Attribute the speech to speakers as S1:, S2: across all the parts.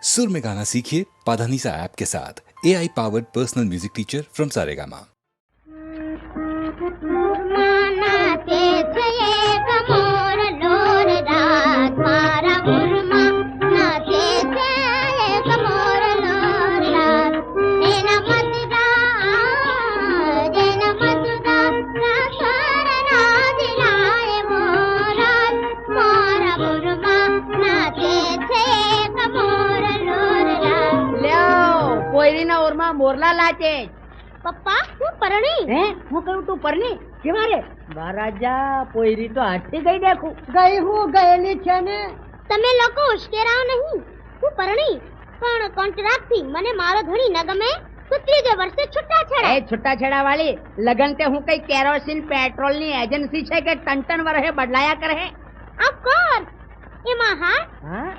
S1: सुर में गाना सीखिए पाधानीसा ऐप के साथ AI powered personal music teacher from Saregama.
S2: મોરલા લાચે
S3: પપ્પા હું પરણી
S2: હે હું કહું તું પરણી કેવા રે મહારાજા પોયરી તો હાથી ગઈ દેખું
S3: ગઈ હું ગયેલી છે ને તમે લોકો ઉશ્કેરાઓ નહીં હું પરણી પણ કોન્ટ્રાક્ટ થી મને મારો ધણી ન ગમે તો ત્રીજે વર્ષે છૂટા છેડા
S2: એ છૂટા છેડા વાળી લગન તે હું કઈ કેરોસીન પેટ્રોલ ની એજન્સી છે કે ટન વર્ષે બદલાયા કરે
S3: ઓફકોર્સ એમાં હા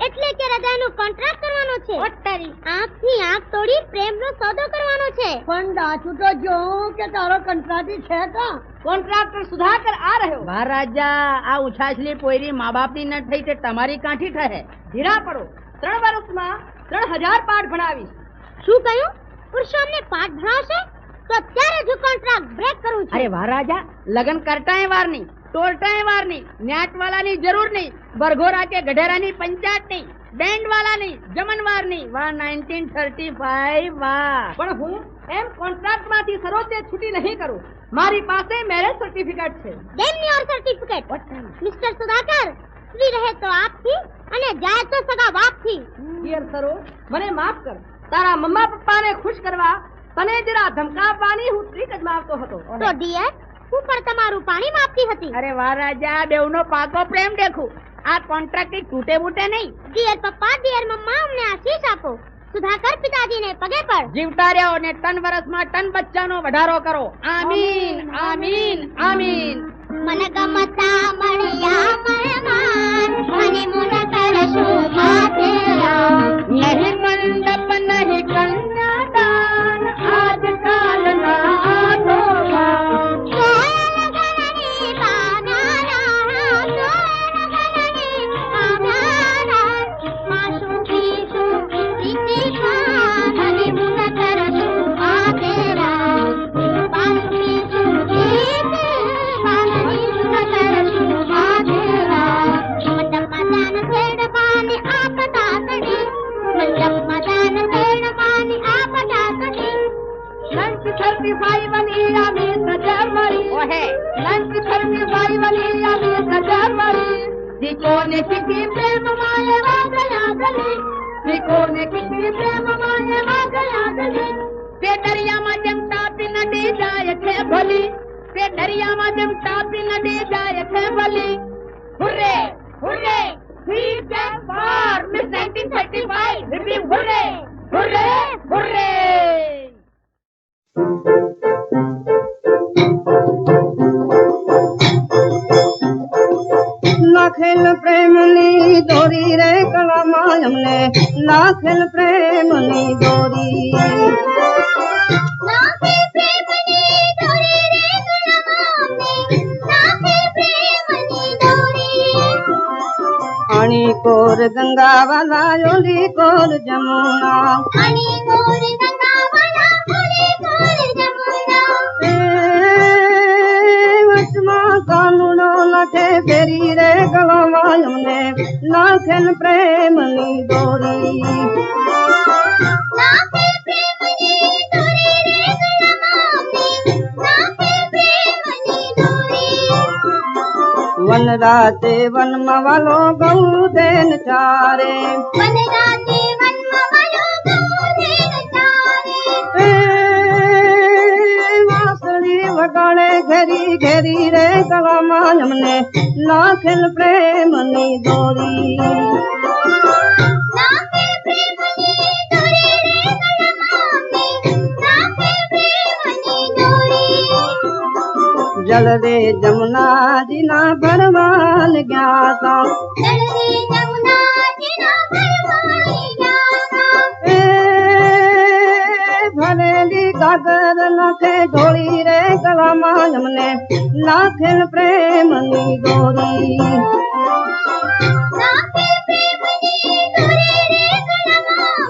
S3: એટલે કે રજાનું કોન્ટ્રાક્ટ કરવાનો છે ઓટરી આંખથી આંખ તોડી પ્રેમનો સોદો કરવાનો છે
S4: પણ દાચુ તો જો કે તારો કંટ્રાટી છે કા
S2: કોન્ટ્રાક્ટર સુધાકર આ રહ્યો મહારાજા આ ઉછાછલી પોયરી મા બાપની ન થઈ તે તમારી કાંઠી થશે ધીરા પડો 3 વર્ષમાં 3000 પાઠ ભણાવીશ
S3: શું કહ્યું પુરુષોને પાઠ ભણાવશે તો અત્યારે જ કોન્ટ્રાક્ટ બ્રેક કરું છું
S2: અરે મહારાજા લગન કરતાય વાર નહીં ટોલટાય વાર નહીં ન્યાટ વાલાની જરૂર નહીં બરઘોરા કે ગઢેરાની પંચાયત નહીં બેન્ડ વાલાની જમનવાર નહીં વાહ 1935 વાહ પણ હું એમ કોન્ટ્રાક્ટ માંથી સરોજે છૂટી નહીં કરું મારી પાસે મેરેજ સર્ટિફિકેટ છે
S3: then your certificate mister Sudhakar free રહે તો આપથી અને જાય તો સગા બાપથી
S2: ડિયર સરોજ મને માફ કર તારા મમ્મા પપ્પાને ખુશ કરવા તને જરા ધમકાવવાની હું ટ્રીક અજમાવતો હતો
S3: તો ડિયર હું પણ તમારું પાણી માપતી હતી
S2: અરે વાહ રાજા બેવનો પાકો પ્રેમ દેખું આ કોન્ટ્રાક્ટ તૂટે બૂટે નહીં
S3: ડિયર પપ્પા ડિયર મમ્મા અમને આશીષ આપો સુધાકર પિતાજીને પગે પર
S2: જીવતા રહ્યો ને ટન વર્ષમાં ટન બચ્ચાનો વધારો કરો આમીન આમીન આમીન
S3: મને ગમતા મળ્યા મહેમાન મને મુન કરશું માતેરા
S2: નહીં મંડપ નહીં કન્યાદાન આજકાલ ના આધોમાં કોને કિસી પ્રેમ માય વાગયા ગલી કોને કિસી પ્રેમ માય વાગયા ગલી તે દરિયામાં જેમ તાપી નદી જાય છે ભલી તે દરિયામાં જેમ તાપી નદી જાય છે ભલી હુર્રે હુર્રે વી જેમ ફોર મિસ 1935 રિપીટ હુર્રે હુર્રે હુર્રે
S4: નાખેલ પ્રેમની દોરી રે ગળામાં અમને નાખેલ પ્રેમની દોરી
S3: નાખેલ પ્રેમની દોરી રે ગળામાં અમને નાખેલ પ્રેમની દોરી
S4: અણી કોર ગંગા વાલા ઓલી કોર જમુના
S3: અણી કોર ગંગા વાલા ઓલી કોર જમુના
S4: વચમાં કાનુડો લખે ફેરી રે ગળામાં અમને નાખેલ પ્રેમની દોરી
S3: નાખેલ પ્રેમની દોરી રે ગળામાં અમને નાખેલ પ્રેમની દોરી
S4: વન રાતે વનમાં વાલો ગૌ દેન ચારે
S3: વન રાતે વનમાં વાલો ગૌ દેન ચારે
S4: વાસળી વગાડે ઘેરી ઘેરી રે ગળામાં અમને નાખેલ પ્રેમની દોરી
S3: નાખેલ પ્રેમની દોરી રે ગળામાં અમને નાખેલ પ્રેમની દોરી
S4: જલ રે જમુનાજીના ભરવાન ગયા તા
S3: જલ રે જમુનાજીના ભરવાન ગયા તા
S4: ભરેલી ગાગર નાખે ઢોળી રે ગળામાં અમને નાખેલ પ્રેમની દોરી
S3: નાખેલ પ્રેમની દોરી રે ગળામાં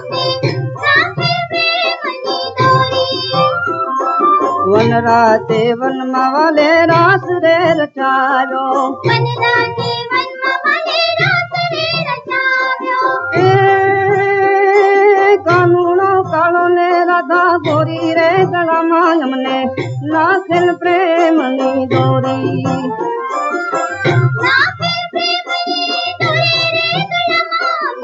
S4: રાતે વનમાં વાલે રાસ રે રચાવ્યો
S3: વન રાતે વનમાં વાલે રાસ રે રચાવ્યો
S4: એ કાનૂનો કાળો ને રાધા ગોરી રે ગળામાં અમને નાખેલ પ્રેમની દોરી
S3: નાખેલ પ્રેમની દોરી રે ગળામાં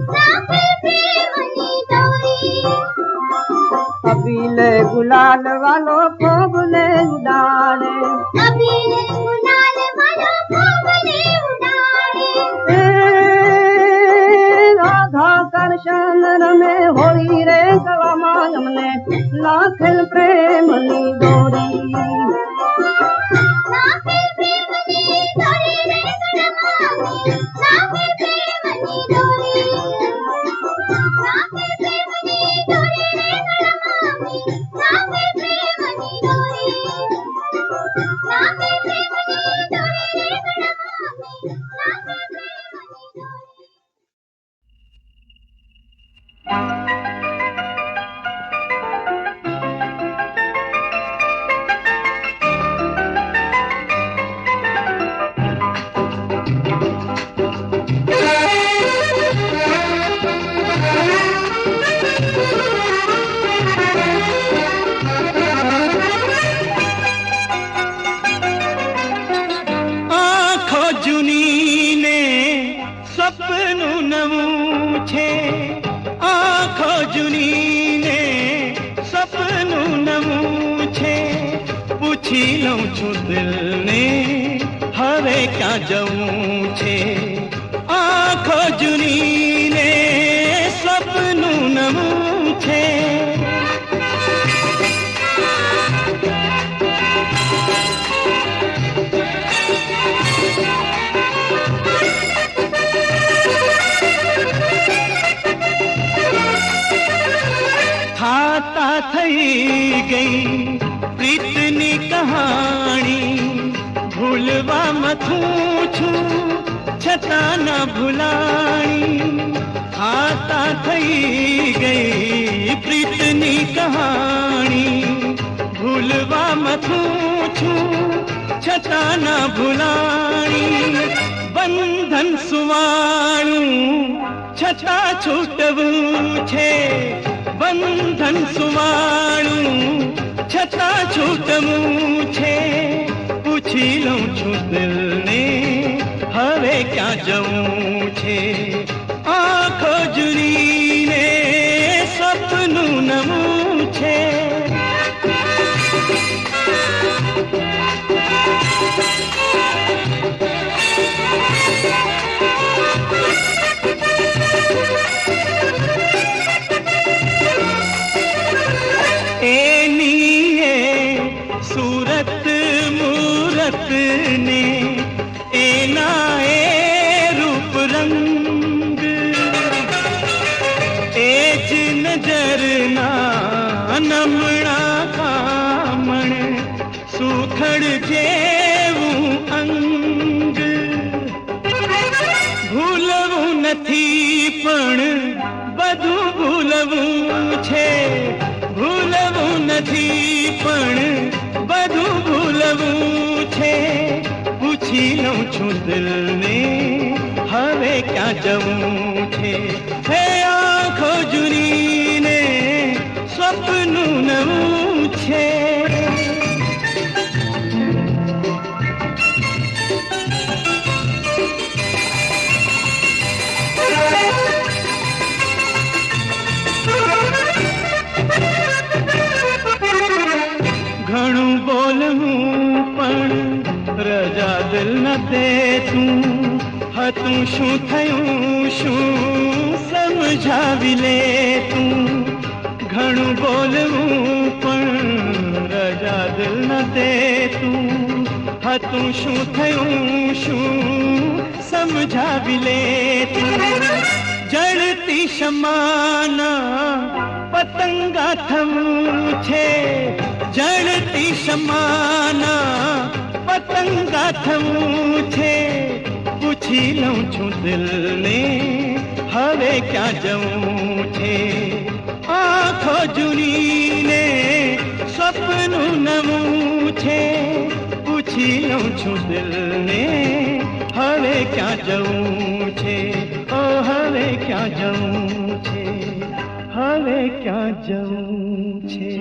S3: નાખેલ પ્રેમની દોરી
S4: અબીલે ગુલાલ વાલો ખોબલે ઉડાડે
S3: અબીલે ગુલાલ વાલો ખોબલે ઉડાડે
S4: એ રાધા કરશન રમે હોળી રે ગળામાં અમને નાખેલ પ્રેમની દોરી
S3: નાખેલ પ્રેમની દોરી રે ગળામાં નાખેલ પ્રેમની દોરી નાખેલ પ્રેમની દોરી રે ગળામાં નાખેલ પ્રેમની દોરી નાખેલ પ્રેમની દોરી રે ગળામાં નાખેલ પ્રેમની દોરી
S5: આંખો જૂની ને સપનું નવું છે આંખો જૂની ને સપનું નવું છે પૂછી લઉં છું દિલને હવે ક્યાં જવું છે આંખો જૂની ને સપનું નવું છે થાતા થઈ ગઈ પ્રીતની કહાણી ભૂલવા મથું છું છતાં ન ભૂલાણી થાતા થઈ ગઈ પ્રીતની કહાણી ભૂલવા મથું છું છતાં ન ભૂલાણી બંધન સુવાણું છતાં છૂટવું છે બંધન સુવાણું છતાં છૂટવું છે પૂછી લઉં છું દિલને હવે ક્યાં જવું છે આંખો જુરીને સપનું નવું છે सूरत मूरत ने एना ए रूप रंग एज नजर ना नमणा कामण સુખડ જેવું અંગ ભૂલવું નથી પણ બધું ભૂલવું છે ભૂલવું નથી પણ બધું ભૂલવું છે પૂછી લઉં છું દિલને હવે ક્યાં જવું છે હે આંખો જુરીને સપનું નવું છે ઘણું બોલવું પણ રજા દિલ ન દેતું હતું શું થયું શું સમજાવી લે તું ઘણું બોલવું પણ રજા દિલ ન દેતું હતું શું થયું શું સમજાવી લે તું જળતી સમાના પતંગા થવું છે જળતી સમાના પતંગા થવું છે પૂછી લઉં છું દિલને હવે ક્યાં જવું છે આંખો જુરીને સપનું નવું કહ્યું છું દિલને હવે ક્યાં જવું છે ઓ હવે ક્યાં જવું છે હવે ક્યાં જવું છે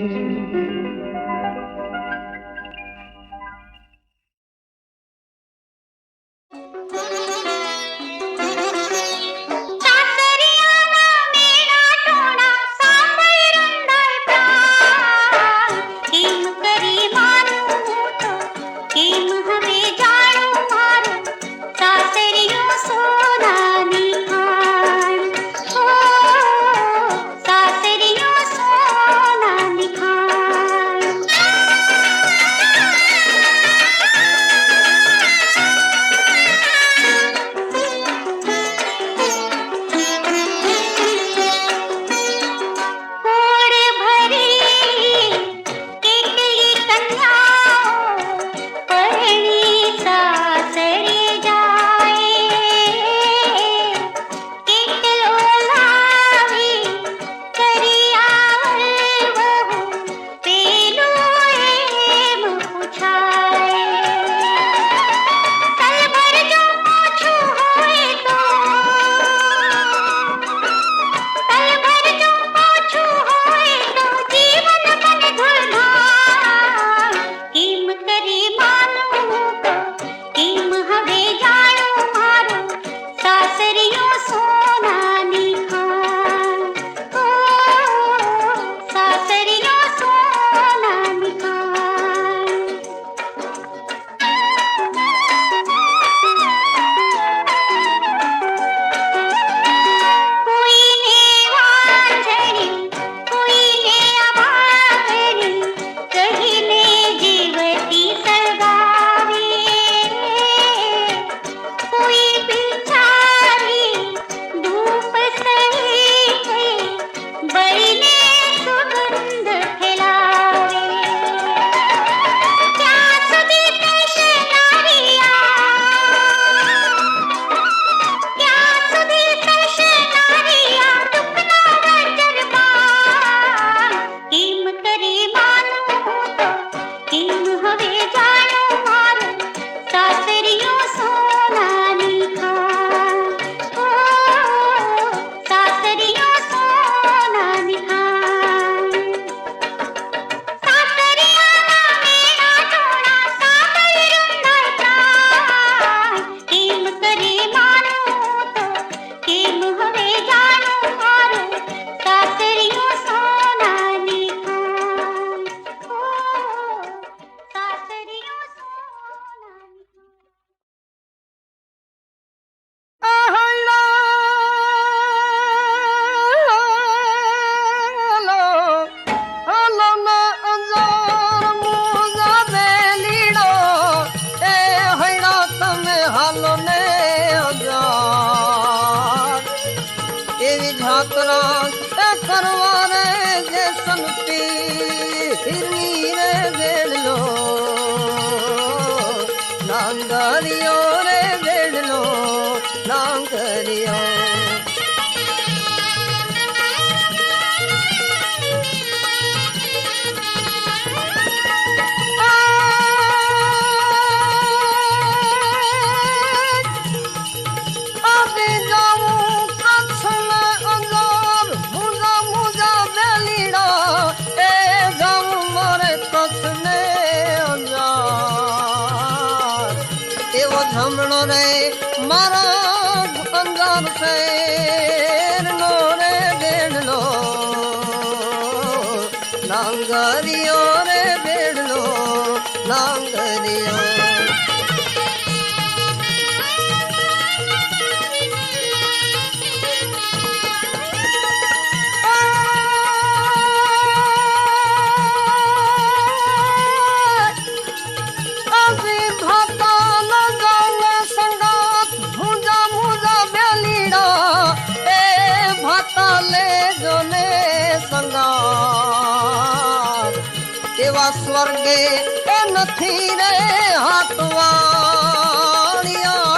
S4: સ્વર્ગે એ નથી રે હાથવાળિયા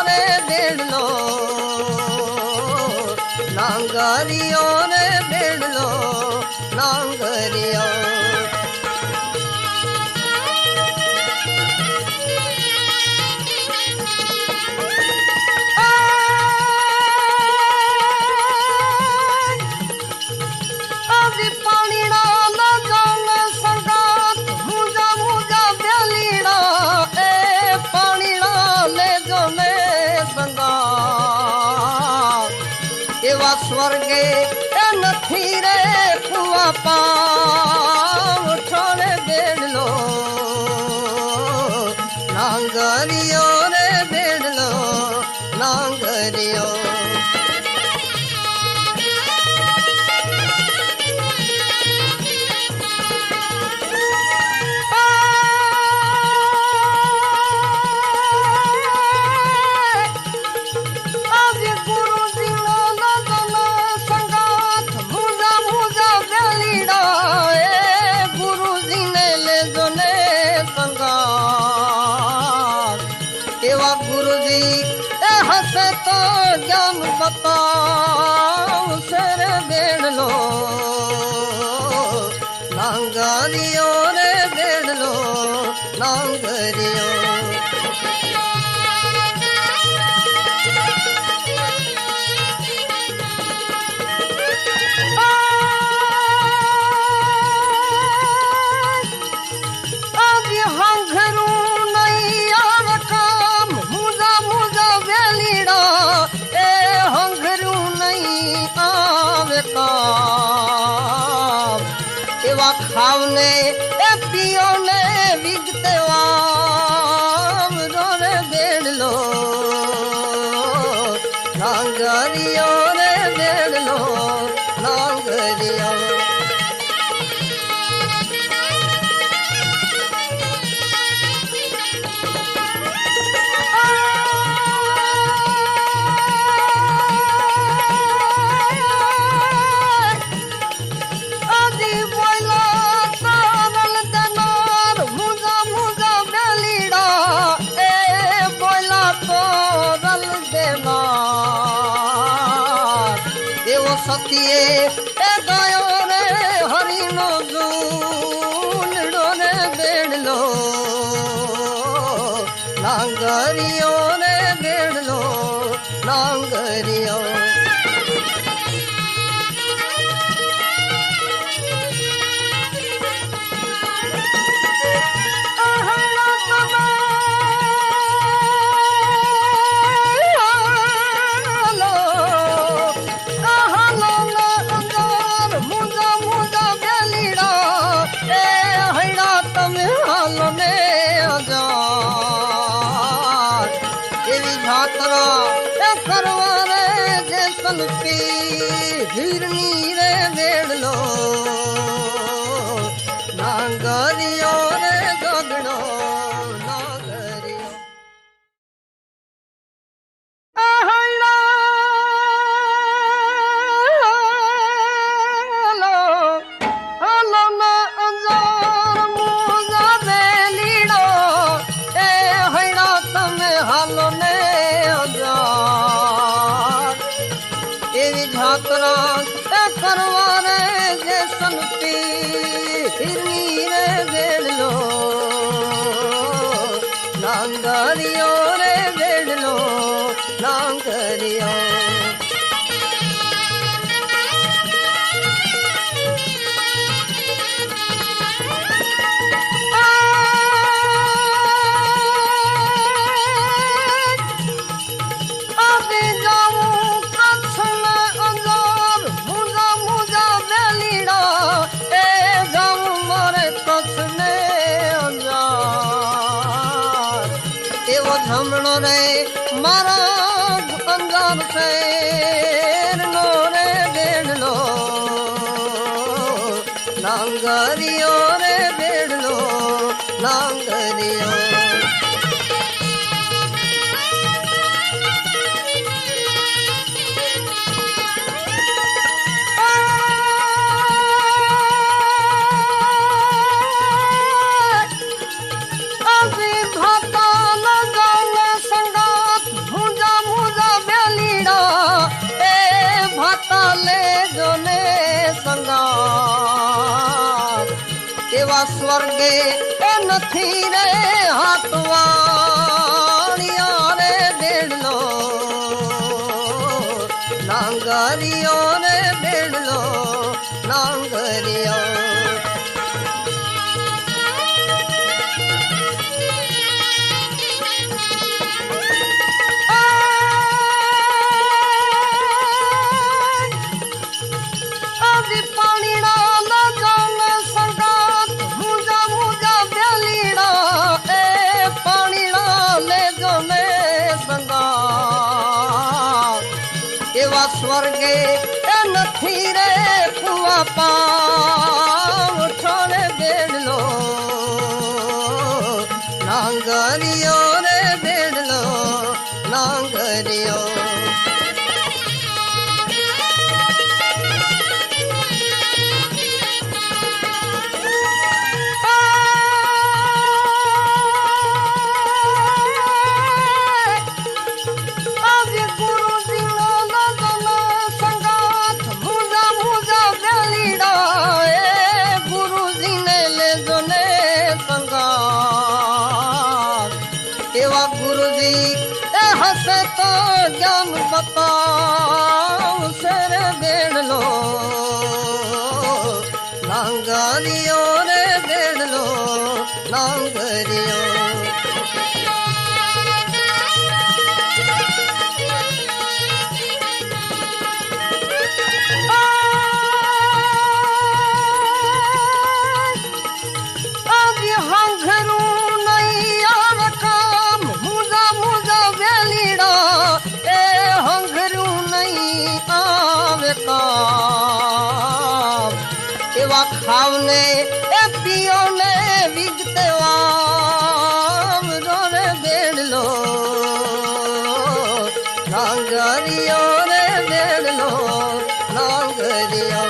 S4: રે બેડલો નાંગરિયો રે બેડલો નાંગરિયો નથી રે કુવા પાવ છોડે બેડલો નાંગરિયો રે બેડલો નાંગરિયો तो ज्ञान बताओ सर बेड़लो नांगरियो रे बेड़लो नांगरियो आज हंगरू नहीं आव काम मुजा मुजा वेलीड़ा ए हंगरू नहीं आवे काम एवा खावने ए पियोने विगते वाम रोरे बेड़लो नांगरियो रे बेड़लो नांगरियो सतिए ए गायो रे हरिनो जूनड़ो रे बेड़लो नांगरियो रे बेड़लो नांगरियो करवारे जैसन पी हिरनी रे बेड़लो नांगरियो रे गगड़ो नांगरियो आहला हलो ना अंजार मुजा बेलीड़ो ए हैड़ा तमे हालो ने झातरा करवारे जैसन पी हिरनी रे बेड़लो नांगरियो रे बेड़लो नांगरियो झमणो रे मारा अंजार से नो रे बेड़लो नांगरियो रे बेड़लो नांगरियो स्वर्गे नथी रे हाथवाड़िया रे बेड़लो नांगरियो रे बेड़लो नांगरियो बापा उठोने बेड़लो नांगरियो रे बेड़लो नांगरियो हसे तो ज्ञान बताओ सर बेड़लो नांगरियो रे बेड़लो नांगरियो आज हंगरू नहीं यार काम मुजा मुजा बेलीड़ा ए हंगरू नहीं आवे काम एवा खावने ए पियोने विगते वाम रोने बेड़लो नांगरियो रे बेड़लो नांगरियो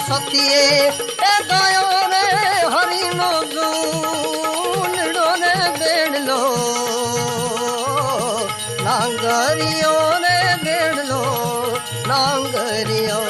S4: सतिए ए गयो रे हरिनो जूलड़ो रे बेड़लो नांगरियो रे बेड़लो नांगरियो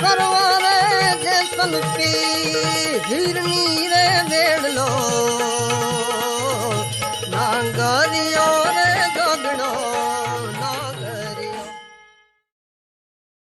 S4: करवारे जैसन पी हिरनी रे बेड़लो